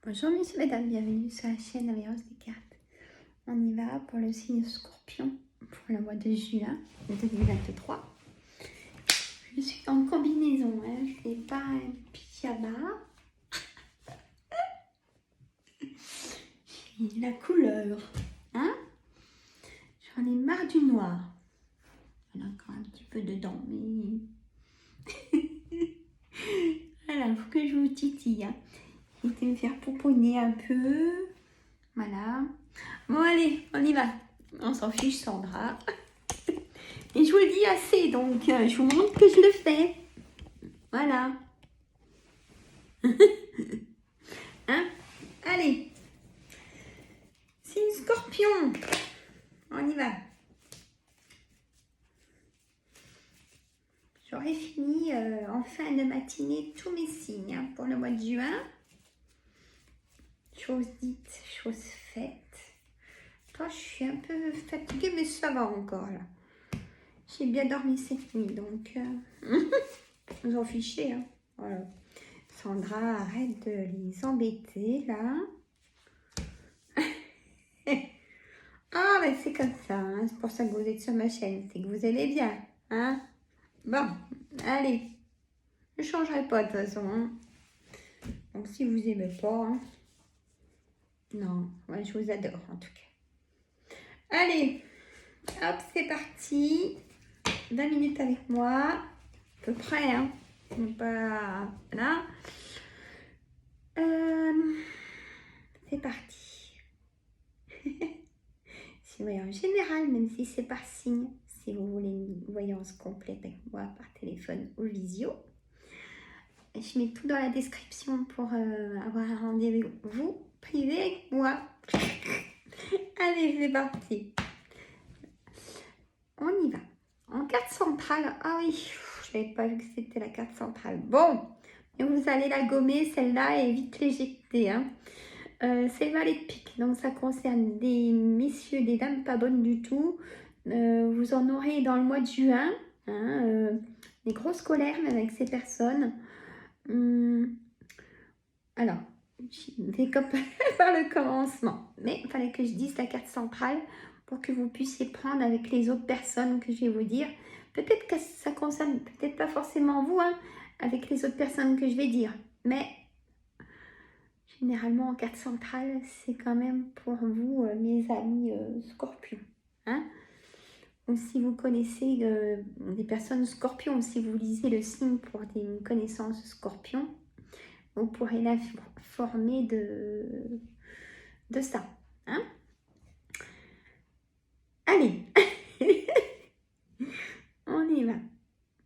Bonjour messieurs, mesdames, bienvenue sur la chaîne La Meilleure des cartes. On y va pour le signe Scorpion pour le mois de juin 2023. Je suis en combinaison, hein. C'est pas un pyjama. Et la couleur, hein. J'en ai marre du noir. Il y en a encore un petit peu dedans, mais... Voilà, faut que je vous titille, hein. J'essaie de me faire pouponner un peu. Voilà. Bon, allez, on y va. On s'en fiche, Sandra. Et je vous le dis assez, donc je vous montre que je le fais. Voilà. Hein? Allez. Signe Scorpion. On y va. J'aurai fini en fin de matinée tous mes signes hein, pour le mois de juin. Chose dite, chose faite. Toi, je suis un peu fatiguée, mais ça va encore là. J'ai bien dormi cette nuit, donc vous en fichez. Hein. Voilà. Sandra, arrête de les embêter là. Ah, ben c'est comme ça, hein. C'est pour ça que vous êtes sur ma chaîne, c'est que vous allez bien. Hein. Bon, allez. Je ne changerai pas de toute façon. Hein. Donc si vous aimez pas, hein. Non, moi je vous adore en tout cas. Allez, hop, c'est parti. 20 minutes avec moi, à peu près, hein. Pas... Voilà. C'est parti. C'est une voyance générale, même si c'est par signe. Si vous voulez une voyance complète avec moi par téléphone ou visio. Je mets tout dans la description pour avoir un rendez-vous privé avec moi. Allez, c'est parti. On y va. En carte centrale. Ah oui, je n'avais pas vu que c'était la carte centrale. Bon, et vous allez la gommer, celle-là, et vite l'éjecter. Hein. C'est le valet de pique. Donc, ça concerne des messieurs, des dames pas bonnes du tout. Vous en aurez dans le mois de juin. Hein, des grosses colères même avec ces personnes. Alors, j'ai copié par le commencement. Mais il fallait que je dise la carte centrale pour que vous puissiez prendre avec les autres personnes que je vais vous dire. Peut-être que ça concerne, peut-être pas forcément vous, hein, avec les autres personnes que je vais dire. Mais généralement, en carte centrale, c'est quand même pour vous, mes amis scorpions. Hein? Ou si vous connaissez des personnes scorpions, si vous lisez le signe pour des connaissances scorpions, vous pourrez l'informer de ça. Hein? Allez, on y va.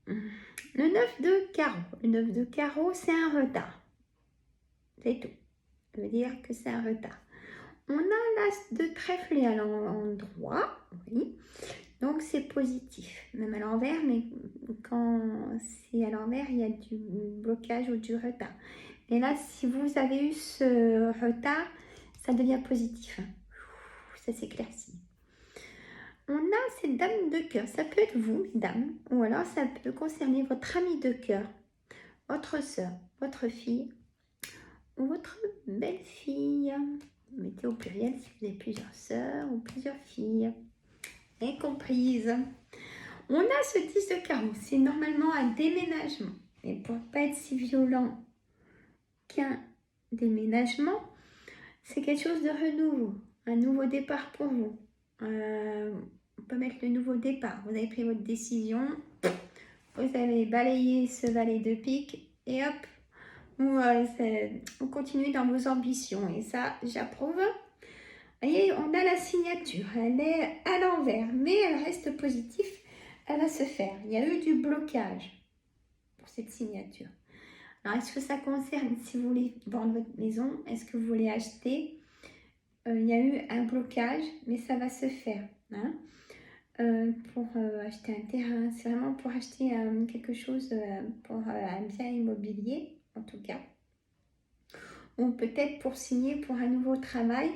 Le 9 de carreau. Le 9 de carreau, c'est un retard. C'est tout. Ça veut dire que c'est un retard. On a l'as de trèfle à l'endroit, oui. Donc c'est positif, même à l'envers, mais quand c'est à l'envers, il y a du blocage ou du retard. Et là, si vous avez eu ce retard, ça devient positif. Ça s'éclaircit. On a cette dame de cœur. Ça peut être vous, mesdames, ou alors ça peut concerner votre amie de cœur, votre soeur, votre fille ou votre belle-fille. Mettez au pluriel si vous avez plusieurs soeurs ou plusieurs filles. Incomprises. On a ce 10 de carreau. C'est normalement un déménagement. Et pour ne pas être si violent qu'un déménagement, c'est quelque chose de renouveau. Un nouveau départ pour vous. On peut mettre le nouveau départ. Vous avez pris votre décision. Vous avez balayé ce valet de pique. Et hop, vous continuez dans vos ambitions. Et ça, j'approuve. Vous voyez, on a la signature. Elle est à l'envers. Mais elle reste positive. Elle va se faire. Il y a eu du blocage pour cette signature. Alors, est-ce que ça concerne si vous voulez vendre votre maison? Est-ce que vous voulez acheter? Il y a eu un blocage, mais ça va se faire. Hein, pour acheter un terrain, c'est vraiment pour acheter quelque chose, pour un bien immobilier, en tout cas. Ou peut-être pour signer pour un nouveau travail.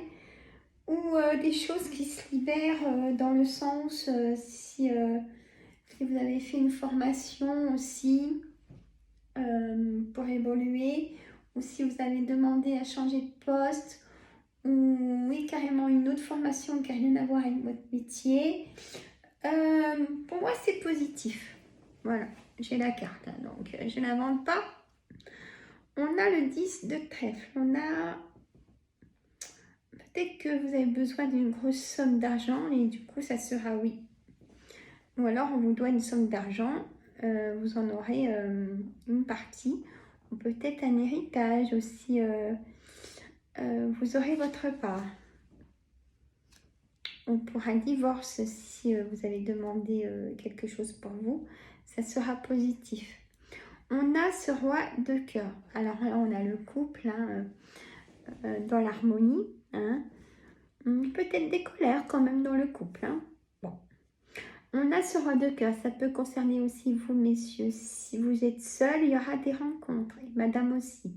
Ou des choses qui se libèrent dans le sens, si vous avez fait une formation aussi pour évoluer, ou si vous avez demandé à changer de poste, ou oui, carrément une autre formation qui n'a rien à voir avec votre métier. Pour moi, c'est positif. Voilà, j'ai la carte, hein, donc je ne l'invente pas. On a le 10 de trèfle. On a peut-être que vous avez besoin d'une grosse somme d'argent et du coup, ça sera oui. Ou alors, on vous doit une somme d'argent. Vous en aurez une partie. Ou peut-être un héritage aussi. Vous aurez votre part. Ou pour un divorce, si vous avez demandé quelque chose pour vous, ça sera positif. On a ce roi de cœur. Alors là, on a le couple hein, dans l'harmonie. Hein. Peut-être des colères quand même dans le couple. Hein. Bon. On a ce roi de cœur. Ça peut concerner aussi vous, messieurs. Si vous êtes seul, il y aura des rencontres. Et madame aussi.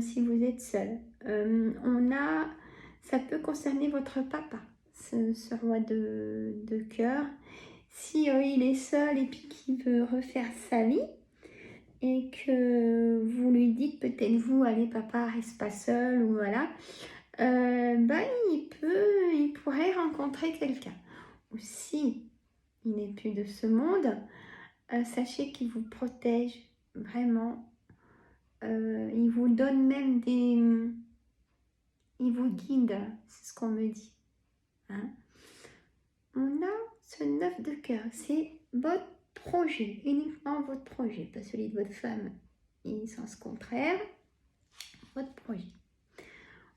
Si vous êtes seul. Ça peut concerner votre papa. Ce roi de cœur, si il est seul et puis qu'il veut refaire sa vie et que vous lui dites peut-être vous, allez papa, reste pas seul ou voilà, il pourrait rencontrer quelqu'un. Ou si il n'est plus de ce monde, sachez qu'il vous protège vraiment. Il vous donne même il vous guide, c'est ce qu'on me dit. Hein. On a ce 9 de cœur, c'est votre projet, uniquement votre projet, pas celui de votre femme, et sens contraire, votre projet.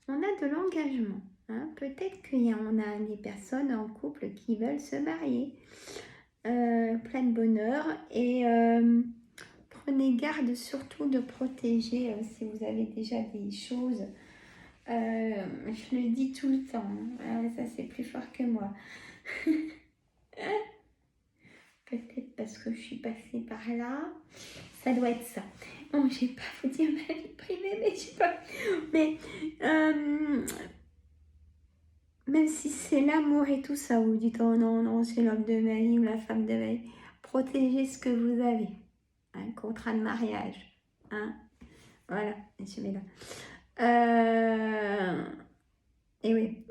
On a de l'engagement, hein. Peut-être qu'on a des personnes en couple qui veulent se marier, plein de bonheur, et prenez garde surtout de protéger si vous avez déjà des choses. Je le dis tout le temps, hein, ça c'est plus fort que moi. Peut-être parce que je suis passée par là, ça doit être ça. Bon, je vais pas vous dire ma vie privée, mais je sais pas. Mais même si c'est l'amour et tout ça, vous dites oh non, non, c'est l'homme de ma vie ou la femme de ma vie, protégez ce que vous avez. Un contrat de mariage. Hein. Voilà, monsieur Médard. Et oui.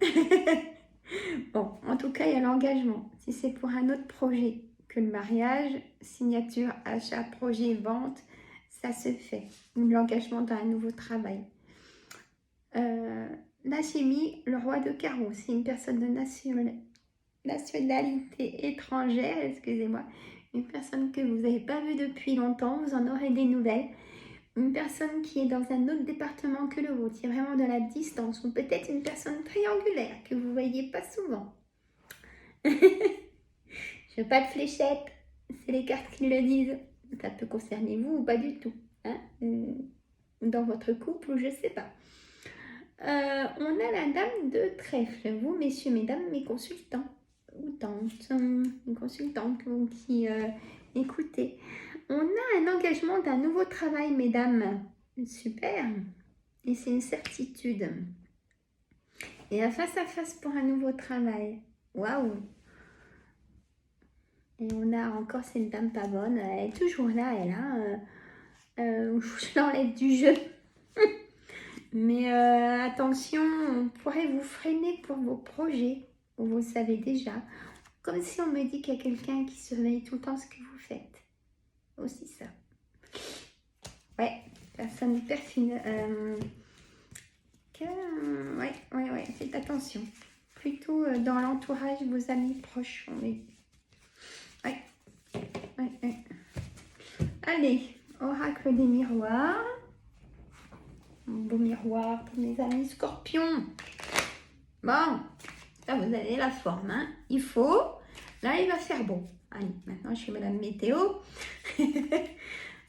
Bon, en tout cas, il y a l'engagement. Si c'est pour un autre projet que le mariage, signature, achat, projet, vente, ça se fait. Ou l'engagement dans un nouveau travail. Là, j'ai mis le roi de carreau. C'est une personne de nationalité étrangère, excusez-moi. Une personne que vous n'avez pas vue depuis longtemps, vous en aurez des nouvelles. Une personne qui est dans un autre département que le vôtre, il y a vraiment de la distance, ou peut-être une personne triangulaire que vous ne voyez pas souvent. Je n'ai pas de fléchette, c'est les cartes qui le disent. Ça peut concerner vous ou pas du tout, hein, dans votre couple ou je ne sais pas. On a la dame de trèfle, vous messieurs, mesdames, mes consultants, ou tantes, consultantes qui écoutez. On a un engagement d'un nouveau travail, mesdames. Super. Et c'est une certitude. Et un face à face pour un nouveau travail. Waouh. Et on a encore cette dame pas bonne. Elle est toujours là, elle. Hein. Je l'enlève du jeu. Mais attention, on pourrait vous freiner pour vos projets. Vous le savez déjà. Comme si on me dit qu'il y a quelqu'un qui surveille tout le temps ce que vous faites. Aussi ça. Ouais, personne ouais, faites attention. Plutôt dans l'entourage, vos amis proches, on est. Ouais. Allez, oracle des miroirs. Un beau miroir pour mes amis scorpions. Bon, là vous avez la forme, hein. Il faut. Là, il va faire beau. Allez, maintenant je suis Madame Météo.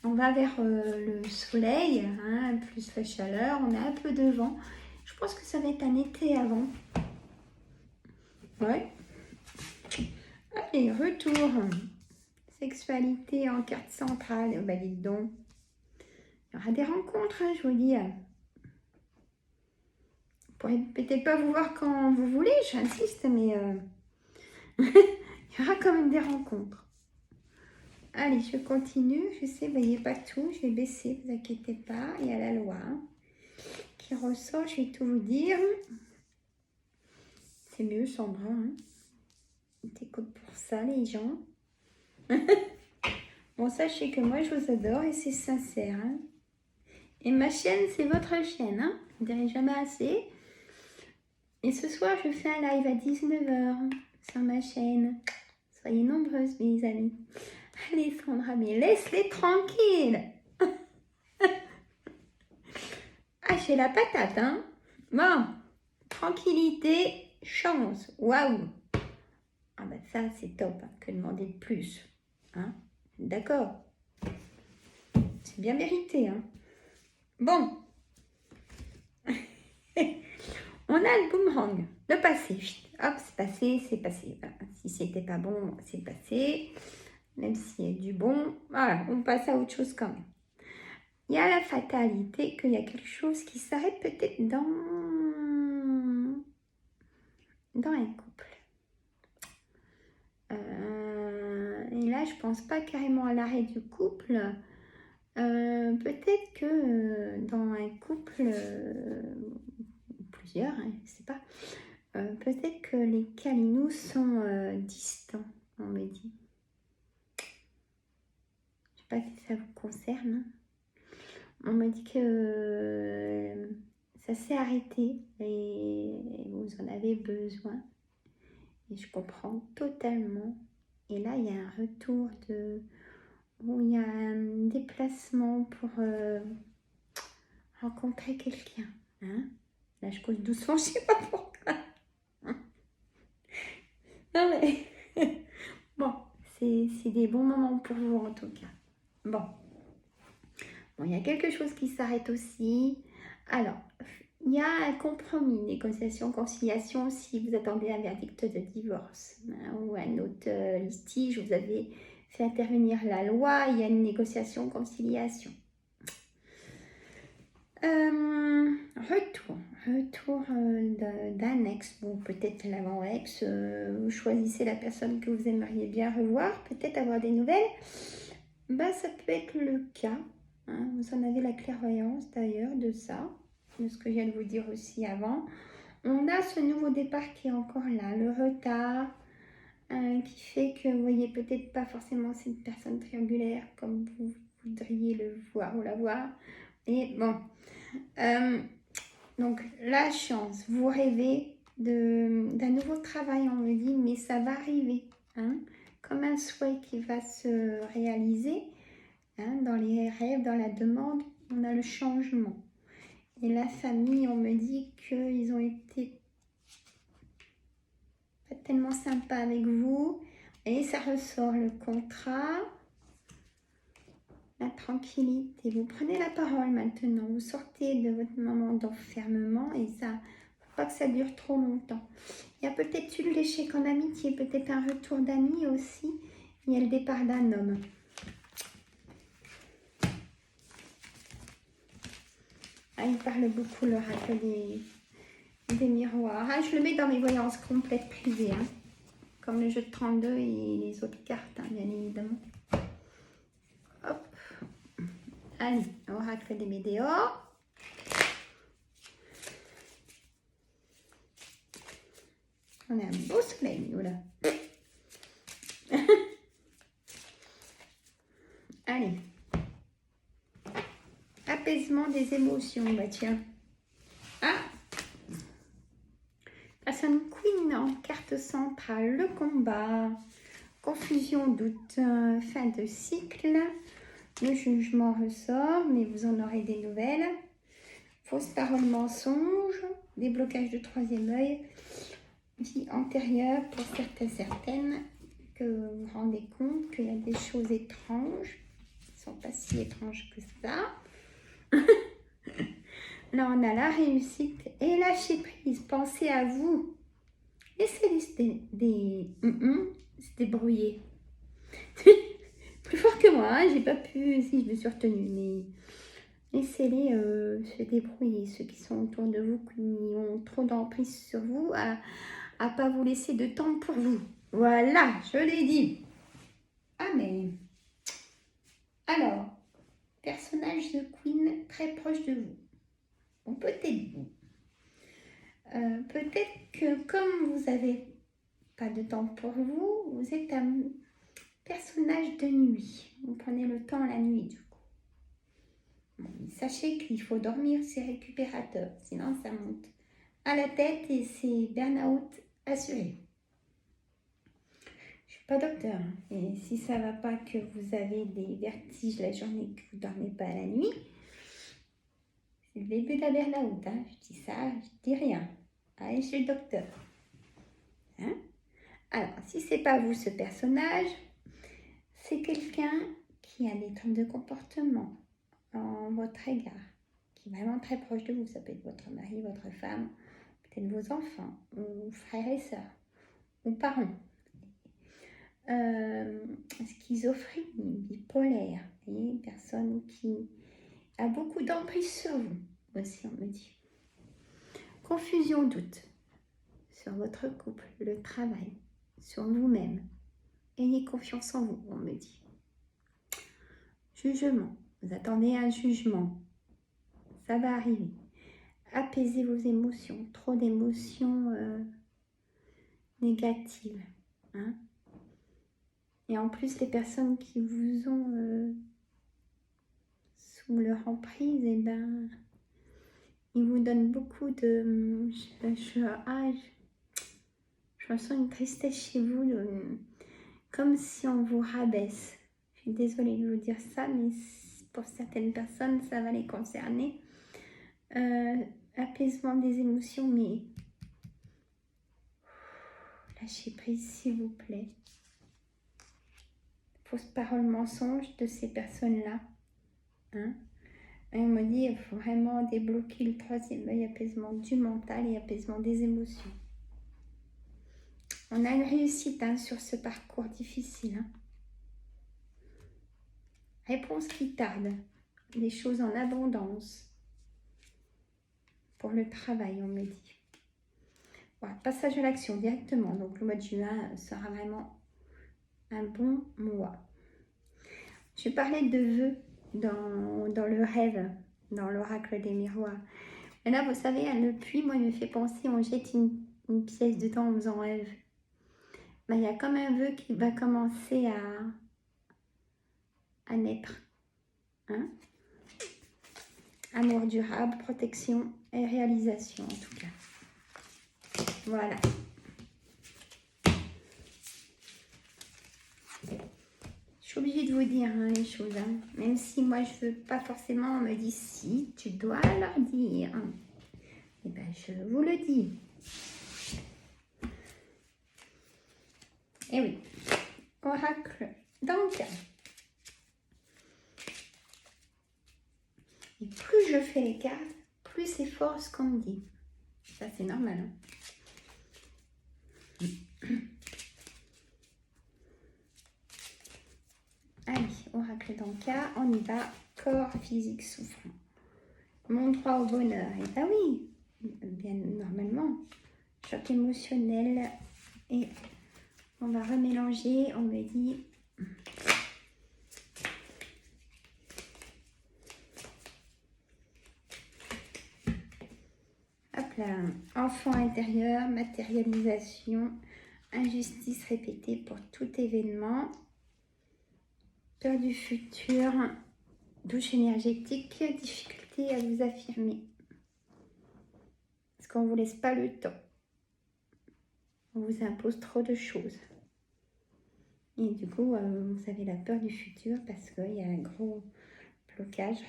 On va vers le soleil, hein, plus la chaleur, on a un peu de vent. Je pense que ça va être un été avant. Ouais. Allez, retour. Sexualité en carte centrale. Bah dites donc. Il y aura des rencontres, hein, je vous dis. Vous pourrez peut-être pas vous voir quand vous voulez, j'insiste, mais il y aura quand même des rencontres. Allez, je continue. Je sais, vous voyez pas tout. Je vais baisser, vous inquiétez pas. Il y a la loi qui ressort. Je vais tout vous dire. C'est mieux, Sandra. Hein. T'écoutes pour ça, les gens. Bon, sachez que moi, je vous adore et c'est sincère. Hein. Et ma chaîne, c'est votre chaîne. Hein. Vous ne direz jamais assez. Et ce soir, je fais un live à 19h sur ma chaîne. Soyez nombreuses, mes amis. Allez, Sandra, mais laisse-les tranquilles. Ah, j'ai la patate, hein. Bon, tranquillité, chance. Waouh. Ah ben ça, c'est top. Hein. Que demander de plus. Hein. D'accord. C'est bien mérité, hein. Bon. On a le boomerang, le passé. Hop, c'est passé, c'est passé. Voilà. Si c'était pas bon, c'est passé. Même s'il y a du bon, voilà, on passe à autre chose quand même. Il y a la fatalité qu'il y a quelque chose qui s'arrête peut-être dans un couple. Et là, je pense pas carrément à l'arrêt du couple. Peut-être que dans un couple, plusieurs, hein, je sais pas, peut-être que les calinous sont distants, on me dit. Je sais pas si ça vous concerne. On me dit que ça s'est arrêté et vous en avez besoin. Et je comprends totalement. Et là, il y a un retour où il y a un déplacement pour rencontrer quelqu'un. Hein? Là, je cause doucement, je sais pas pourquoi. Non mais, bon, c'est des bons moments pour vous en tout cas. Bon, il y a quelque chose qui s'arrête aussi. Alors, il y a un compromis, négociation, conciliation si vous attendez un verdict de divorce hein, ou un autre litige, vous avez fait intervenir la loi, il y a une négociation, conciliation. Retour d'un ex, bon peut-être l'avant-ex, vous choisissez la personne que vous aimeriez bien revoir, peut-être avoir des nouvelles, bah, ça peut être le cas, hein, vous en avez la clairvoyance d'ailleurs de ça, de ce que je viens de vous dire aussi avant. On a ce nouveau départ qui est encore là, le retard, qui fait que vous voyez peut-être pas forcément cette personne triangulaire comme vous voudriez le voir ou la voir, et bon... donc la chance, vous rêvez d'un nouveau travail, on me dit, mais ça va arriver, hein, comme un souhait qui va se réaliser, hein, dans les rêves, dans la demande, on a le changement. Et la famille, on me dit qu'ils ont été pas tellement sympas avec vous, et ça ressort le contrat. La tranquillité, vous prenez la parole maintenant, vous sortez de votre moment d'enfermement et ça, faut pas que ça dure trop longtemps. Il y a peut-être eu l'échec en amitié, peut-être un retour d'amis aussi, il y a le départ d'un homme. Ah, il parle beaucoup l'oracle des miroirs. Ah, je le mets dans mes voyances complètes privées, hein, comme le jeu de 32 et les autres cartes, hein, bien évidemment. Hop. Allez, oracle des météores. On a un beau soleil, nous, là. Allez. Apaisement des émotions, bah tiens. Ah. Personne Queen en carte centrale, le combat. Confusion, doute, fin de cycle. Le jugement ressort, mais vous en aurez des nouvelles. Fausse parole, mensonge. Déblocage de troisième œil. Vie antérieure pour certaines que vous vous rendez compte qu'il y a des choses étranges. Qui ne sont pas si étranges que ça. Là, on a la réussite et lâcher prise. Pensez à vous. Laissez-les se débrouiller. Plus fort que moi, hein, j'ai pas pu, si je me suis retenue, mais laissez-les se débrouiller. Ceux qui sont autour de vous, qui ont trop d'emprise sur vous, à pas vous laisser de temps pour vous. Voilà, je l'ai dit. Ah, mais Alors, personnage de Queen très proche de vous. Bon, peut-être vous. Peut-être que comme vous n'avez pas de temps pour vous, vous êtes un personnage de nuit. Vous prenez le temps la nuit du coup. Bon, sachez qu'il faut dormir, c'est récupérateur, sinon ça monte à la tête et c'est burn-out assuré. Je suis pas docteur, hein, et si ça va pas que vous avez des vertiges la journée, que vous dormez pas la nuit, c'est le début de la burn-out. Hein. Je dis ça, je dis rien. Allez chez le docteur. Hein? Alors, si c'est pas vous ce personnage, c'est quelqu'un qui a des troubles de comportement en votre égard, qui est vraiment très proche de vous. Ça peut être votre mari, votre femme, peut-être vos enfants, ou frères et sœurs, ou parents. Schizophrénie, bipolaire, une personne qui a beaucoup d'emprise sur vous, aussi on me dit. Confusion, doute sur votre couple, le travail, sur vous-même. Ayez confiance en vous, on me dit. Jugement, vous attendez un jugement, ça va arriver. Apaisez vos émotions, trop d'émotions négatives. Hein? Et en plus, les personnes qui vous ont sous leur emprise, eh ben, ils vous donnent beaucoup de... Je ressens une tristesse chez vous, comme si on vous rabaisse. Je suis désolée de vous dire ça, mais pour certaines personnes, ça va les concerner. Apaisement des émotions, mais lâchez prise, s'il vous plaît. Fausse parole mensonge de ces personnes-là. Hein? Et on me dit, il faut vraiment débloquer le troisième œil, apaisement du mental et apaisement des émotions. On a une réussite hein, sur ce parcours difficile. Hein. Réponse qui tarde. Des choses en abondance. Pour le travail, on me dit. Voilà, passage à l'action directement. Donc le mois de juin sera vraiment un bon mois. Je parlais de vœux dans le rêve, dans l'oracle des miroirs. Et là, vous savez, le puits, moi, il me fait penser, on jette une pièce dedans en faisant rêve. Ben, il y a comme un vœu qui va commencer à naître. Hein? Amour durable, protection et réalisation, en tout cas. Voilà. Je suis obligée de vous dire hein, les choses. Hein. Même si moi, je ne veux pas forcément, on me dit si, tu dois leur dire. Eh bien, je vous le dis. Eh oui. Oracle d'Anka. Et plus je fais les cartes, plus c'est fort ce qu'on me dit. Ça, c'est normal. Hein. Allez, oracle d'Anka, on y va. Corps physique souffrant. Mon droit au bonheur. Et bah oui, bien normalement. Choc émotionnel. Et on va remélanger. On me dit... Hop là. Enfant intérieur, matérialisation, injustice répétée pour tout événement. Peur du futur, douche énergétique, difficulté à vous affirmer. Parce qu'on ne vous laisse pas le temps. On vous impose trop de choses. Et du coup, vous avez la peur du futur parce qu'il y a un gros blocage,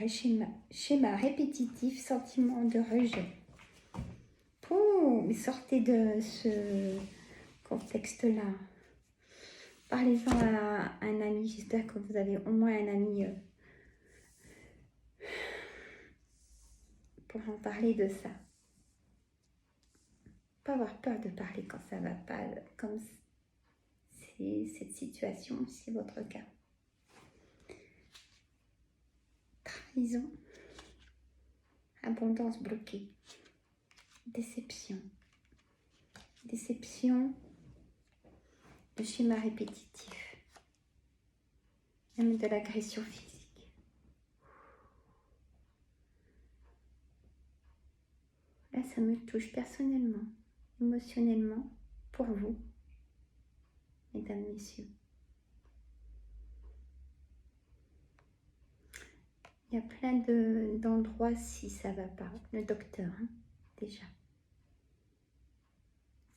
schéma répétitif, sentiment de rejet. Mais sortez de ce contexte-là. Parlez-en à un ami, j'espère que vous avez au moins un ami pour en parler de ça. Pas avoir peur de parler quand ça ne va pas, comme c'est cette situation, c'est votre cas. Trahison, abondance bloquée, déception, de schéma répétitif, même de l'agression physique. Là, ça me touche personnellement, émotionnellement, pour vous, mesdames, messieurs. Il y a plein d'endroits si ça va pas. Le docteur, hein, déjà.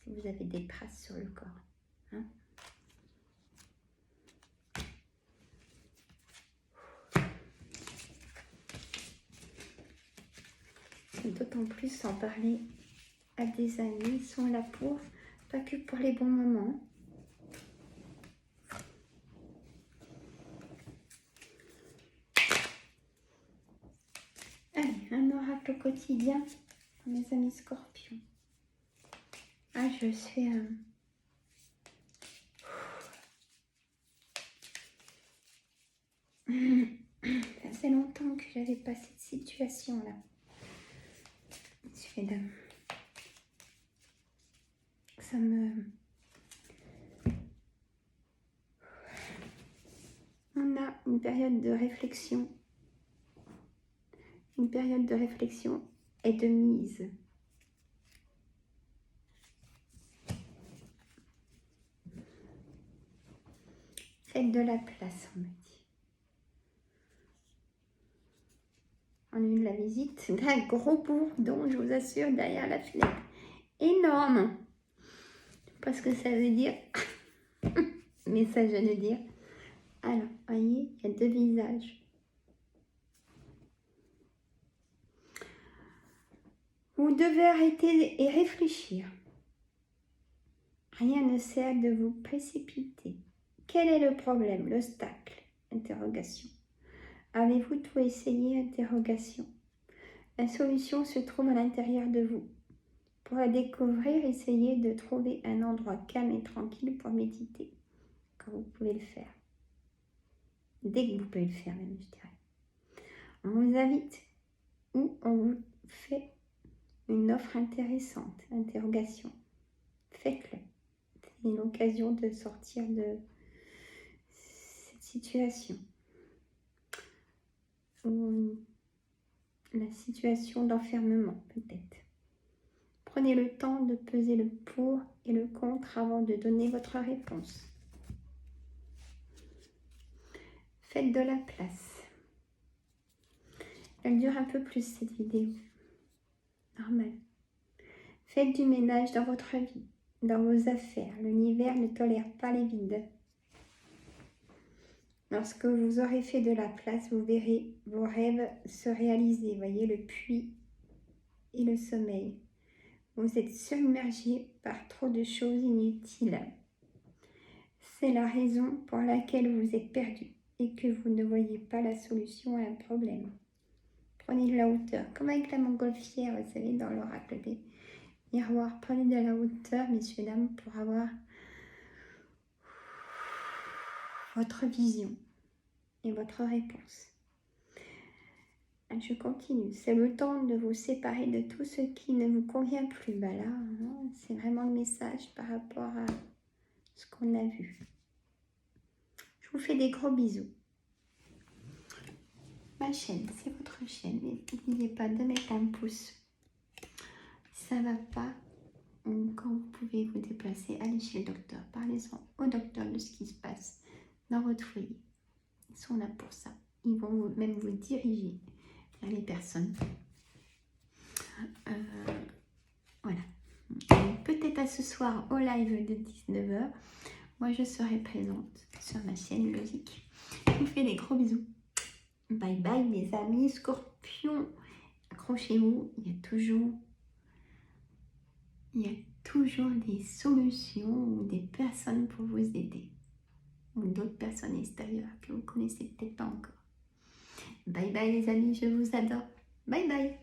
Si vous avez des traces sur le corps. Hein. D'autant plus en parler à des amis, ils sont là pour, pas que pour les bons moments. Allez, un oracle au quotidien pour mes amis scorpions. Ah, je suis... Ça fait longtemps que j'avais pas cette situation-là. Ça me... On a une période de réflexion. Une période de réflexion et de mise. Faites de la place, on me dit. On a eu la visite d'un gros bourdon, je vous assure, derrière la fenêtre. Énorme. Je sais pas ce que ça veut dire. Mais ça, je veux dire. Alors, voyez, il y a deux visages. Vous devez arrêter et réfléchir. Rien ne sert de vous précipiter. Quel est le problème, l'obstacle? Interrogation. Avez-vous tout essayé? Interrogation. La solution se trouve à l'intérieur de vous. Pour la découvrir, essayez de trouver un endroit calme et tranquille pour méditer, quand vous pouvez le faire. Dès que vous pouvez le faire, même, je dirais. On vous invite ou on vous fait une offre intéressante. Interrogation. Faites-le. C'est une occasion de sortir de cette situation. Ou la situation d'enfermement, peut-être. Prenez le temps de peser le pour et le contre avant de donner votre réponse. Faites de la place. Elle dure un peu plus, cette vidéo. Normal. Faites du ménage dans votre vie, dans vos affaires. L'univers ne tolère pas les vides. Lorsque vous aurez fait de la place, vous verrez vos rêves se réaliser. Voyez le puits et le sommeil. Vous êtes submergé par trop de choses inutiles. C'est la raison pour laquelle vous êtes perdu et que vous ne voyez pas la solution à un problème. Prenez de la hauteur, comme avec la montgolfière, vous savez, dans l'oracle des miroirs. Prenez de la hauteur, messieurs, dames, pour avoir votre vision et votre réponse. Je continue. C'est le temps de vous séparer de tout ce qui ne vous convient plus. Bah là, hein, c'est vraiment le message par rapport à ce qu'on a vu. Je vous fais des gros bisous. Ma chaîne, c'est votre chaîne. N'oubliez pas de mettre un pouce. Si ça ne va pas, quand vous pouvez vous déplacer, allez chez le docteur. Parlez-en au docteur de ce qui se passe dans votre foyer. Ils sont là pour ça. Ils vont même vous diriger vers les personnes. Voilà. Peut-être à ce soir au live de 19h. Moi, je serai présente sur ma chaîne Logique. Je vous fais des gros bisous. Bye bye mes amis scorpions. Accrochez-vous, il y a toujours des solutions ou des personnes pour vous aider. Ou d'autres personnes extérieures que vous connaissez peut-être pas encore. Bye bye les amis, je vous adore. Bye bye.